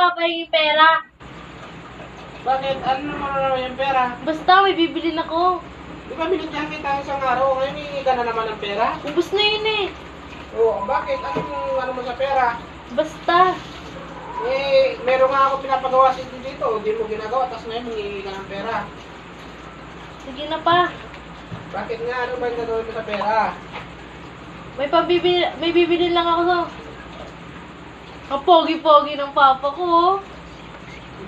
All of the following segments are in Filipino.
papahingi pera. Bakit? Ano naman yung pera? Basta, may bibilin ako. Di ba binigyan kita isang araw? Ngayon hihingi ka na naman ng pera? Ubus na yun eh. Oo, bakit? Ano mo sa pera? Basta. Eh, meron nga ako pinapagawa dito. Hindi mo ginagawa, tapos ngayon hihingi ka ng pera. Sige na pa. Bakit nga? Ano ba yung gagawin mo sa pera? May bibili lang ako sa... Ang pogi-pogi ng papa ko. Oh.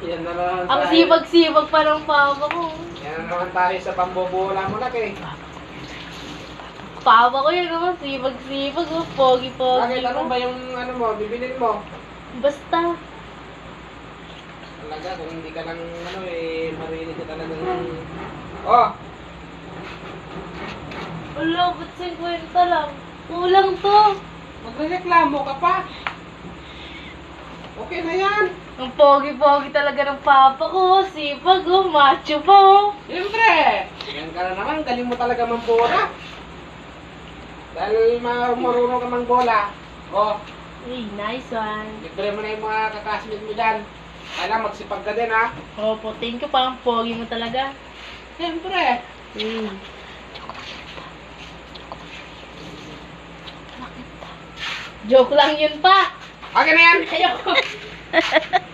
Yan na naman Ang tayo. sibag-sibag pa ng papa ko. Yan na naman tayo sa pambobola mo na kay. Papa ko yun naman, sibag-sibag. Oh. Pogi-pogi. Bakit? Ano ba yung ano mo, bibilin mo? Basta. Talaga, kung hindi ka lang ano eh, marinig ka talaga ng... Oh! Wala, ba't 50 lang? Kulang to. Magrereklamo ka pa? Okay na yan. Ang pogi-pogi talaga ng papa ko. Sipag, oh. Macho pa, oh. Siyempre! Yan ka na naman, galing mo talaga mambola. Dahil marunong ka mangbola. Oh, Hey, nice one. libre mo na yung mga kakasmate mo dyan. Kailangan magsipag ka din ha. Opo, thank you pa. Ang pogi mo talaga. Siyempre. Joke lang yun pa. Okay na yan! Ayoko.